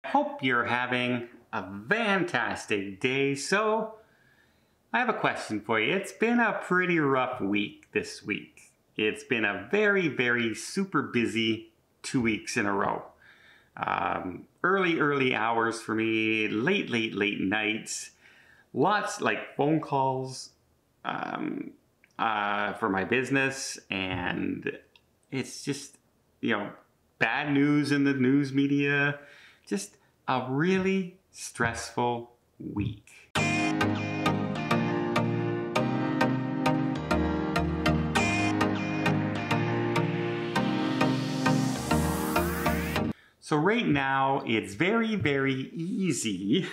Hope you're having a fantastic day. So, I have a question for you. It's been a pretty rough week this week. It's been a very super busy 2 weeks in a row. Early hours for me, late nights, lots like phone calls for my business, and it's just, bad news in the news media. Just a really stressful week. So right now, it's very easy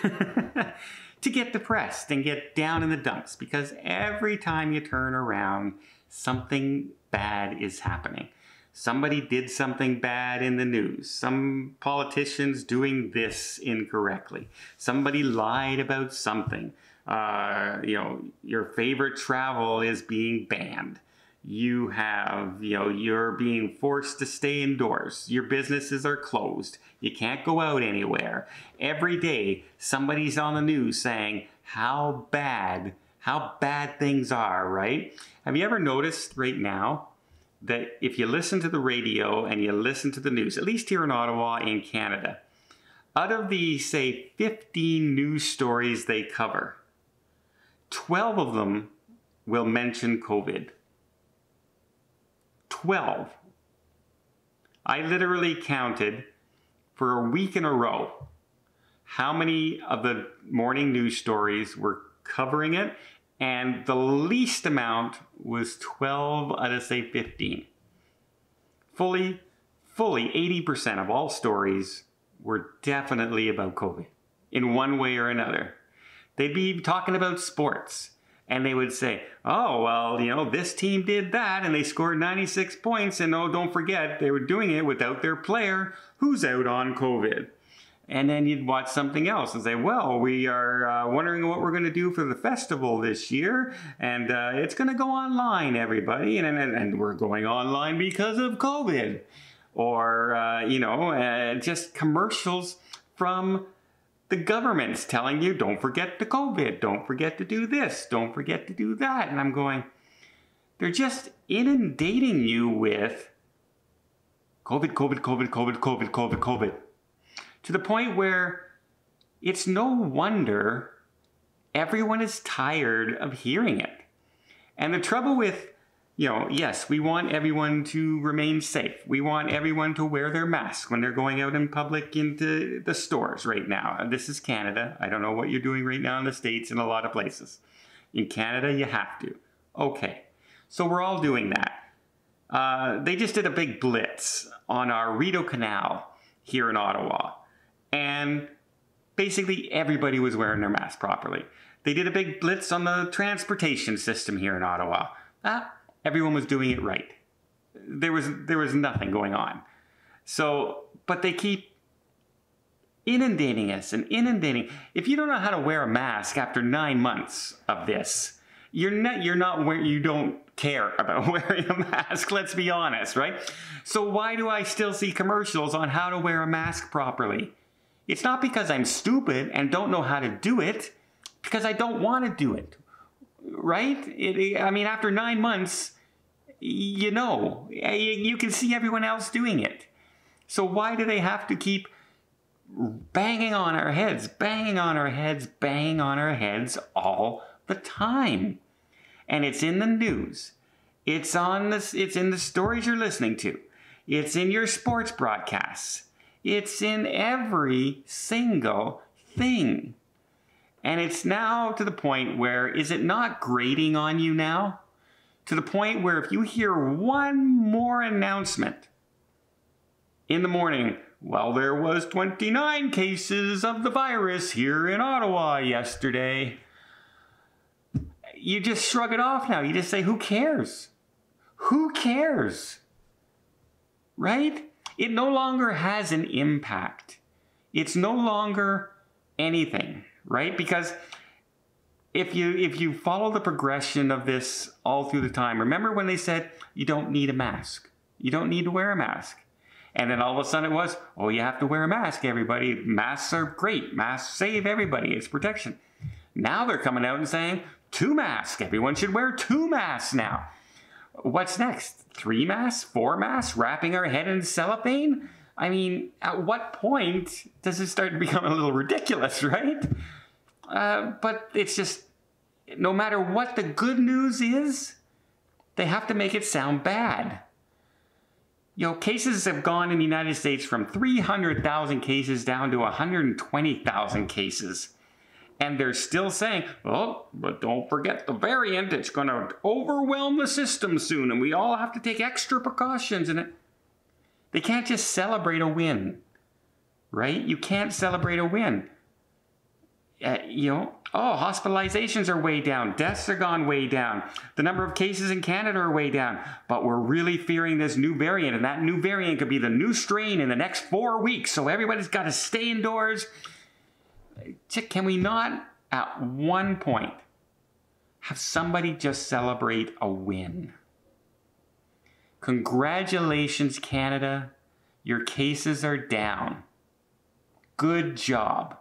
to get depressed and get down in the dumps because every time you turn around, something bad is happening. Somebody did something bad in the news. Some politician's doing this incorrectly. Somebody lied about something. Your favorite travel is being banned. You have, you're being forced to stay indoors. Your businesses are closed. You can't go out anywhere. Every day, somebody's on the news saying how bad things are, right? Have you ever noticed right now that if you listen to the radio and you listen to the news, at least here in Ottawa, in Canada, out of the, say, 15 news stories they cover, 12 of them will mention COVID. 12. I literally counted for a week in a row how many of the morning news stories were covering it, and the least amount was 12 out of, say, 15. Fully 80% of all stories were definitely about COVID in one way or another. They'd be talking about sports. And they would say, oh, well, this team did that and they scored 96 points. And oh, don't forget, they were doing it without their player who's out on COVID. And then you'd watch something else and say, well, we are wondering what we're going to do for the festival this year. And it's going to go online, everybody. And we're going online because of COVID. Or, just commercials from the government's telling you, don't forget the COVID, don't forget to do this, don't forget to do that. And I'm going, they're just inundating you with COVID. To the point where it's no wonder everyone is tired of hearing it. And the trouble with, yes, we want everyone to remain safe. We want everyone to wear their masks when they're going out in public into the stores right now. And this is Canada. I don't know what you're doing right now in the States in a lot of places. In Canada, you have to. Okay, so we're all doing that. They just did a big blitz on our Rideau Canal here in Ottawa. And basically everybody was wearing their mask properly. They did a big blitz on the transportation system here in Ottawa. Everyone was doing it right. There was nothing going on. So, but they keep inundating us and inundating. If you don't know how to wear a mask after 9 months of this, you don't care about wearing a mask, let's be honest, right? So why do I still see commercials on how to wear a mask properly? It's not because I'm stupid and don't know how to do it, because I don't want to do it, right? After 9 months, you can see everyone else doing it. So why do they have to keep banging on our heads all the time? And it's in the news. It's in the stories you're listening to. It's in your sports broadcasts. It's in every single thing. And it's now to the point where, is it not grating on you now? To the point where if you hear one more announcement in the morning, well, there was 29 cases of the virus here in Ottawa yesterday, you just shrug it off now. You just say, who cares? Who cares? Right? It no longer has an impact. It's no longer anything, right? Because if you follow the progression of this all through the time, remember when they said you don't need a mask. You don't need to wear a mask. And then all of a sudden it was, oh, you have to wear a mask, everybody. Masks are great. Masks save everybody. It's protection. Now they're coming out and saying 2 masks. Everyone should wear 2 masks now. What's next? 3 masks? 4 masks? Wrapping our head in cellophane? I mean, at what point does it start to become a little ridiculous, right? But it's just, no matter what the good news is, they have to make it sound bad. You know, cases have gone in the United States from 300,000 cases down to 120,000 cases. And they're still saying, oh, but don't forget the variant. It's going to overwhelm the system soon, and we all have to take extra precautions. And they can't just celebrate a win, right? You can't celebrate a win. You know, oh, hospitalizations are way down. Deaths are gone way down. The number of cases in Canada are way down. But we're really fearing this new variant, and that new variant could be the new strain in the next 4 weeks. So everybody's got to stay indoors. Can we not, at one point, have somebody just celebrate a win? Congratulations, Canada. Your cases are down. Good job.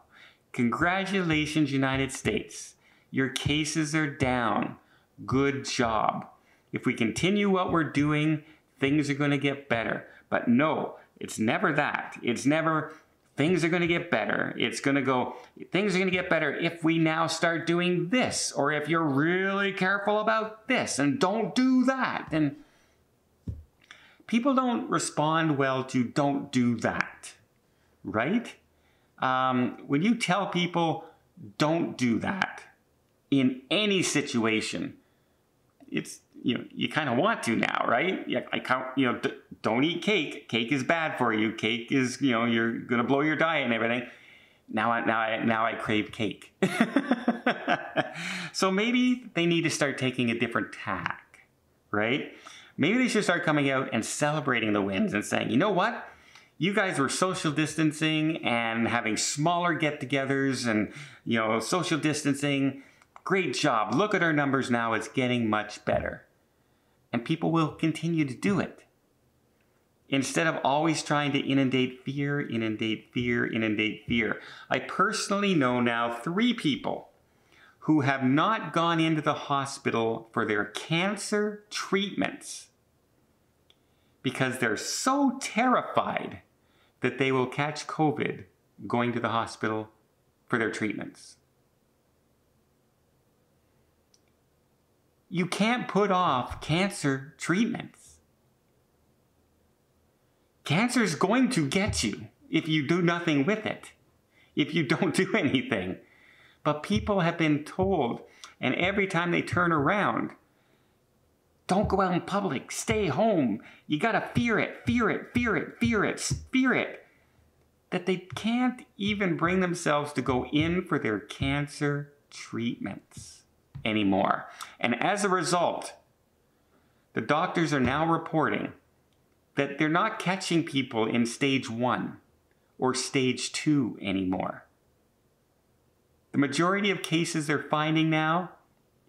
Congratulations, United States. Your cases are down. Good job. If we continue what we're doing, things are going to get better. But no, it's never that. It's never things are going to get better. It's going to go, things are going to get better if we now start doing this, or if you're really careful about this and don't do that. And people don't respond well to don't do that, right? When you tell people don't do that in any situation, it's, you know, you kind of want to now, right? Don't eat cake. Cake is bad for you. Cake is, you know, you're going to blow your diet and everything. Now I crave cake. So maybe they need to start taking a different tack, right? Maybe they should start coming out and celebrating the wins and saying, you know what? You guys were social distancing and having smaller get-togethers and, you know, social distancing. Great job. Look at our numbers now. It's getting much better. And people will continue to do it. Instead of always trying to inundate fear, inundate fear, inundate fear. I personally know now 3 people who have not gone into the hospital for their cancer treatments because they're so terrified that they will catch COVID going to the hospital for their treatments. You can't put off cancer treatments. Cancer is going to get you if you do nothing with it, if you don't do anything. But people have been told, and every time they turn around, don't go out in public, stay home. You gotta fear it, fear it, fear it, fear it, fear it. That they can't even bring themselves to go in for their cancer treatments anymore. And as a result, the doctors are now reporting that they're not catching people in stage 1 or stage 2 anymore. The majority of cases they're finding now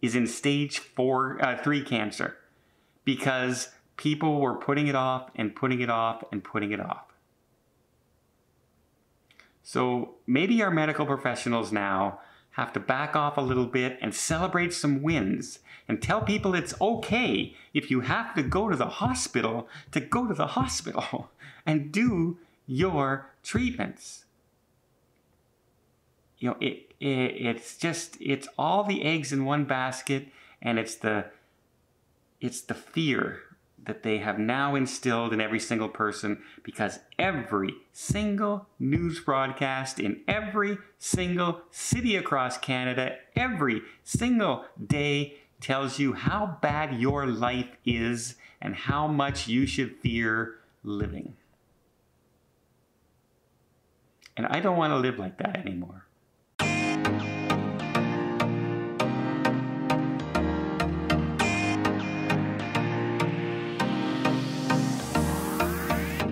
is in stage 3 cancer because people were putting it off and putting it off and putting it off. So maybe our medical professionals now have to back off a little bit and celebrate some wins and tell people it's okay if you have to go to the hospital to go to the hospital and do your treatments. You know, it's all the eggs in one basket, and it's the fear that they have now instilled in every single person, because every single news broadcast in every single city across Canada, every single day tells you how bad your life is and how much you should fear living. And I don't want to live like that anymore.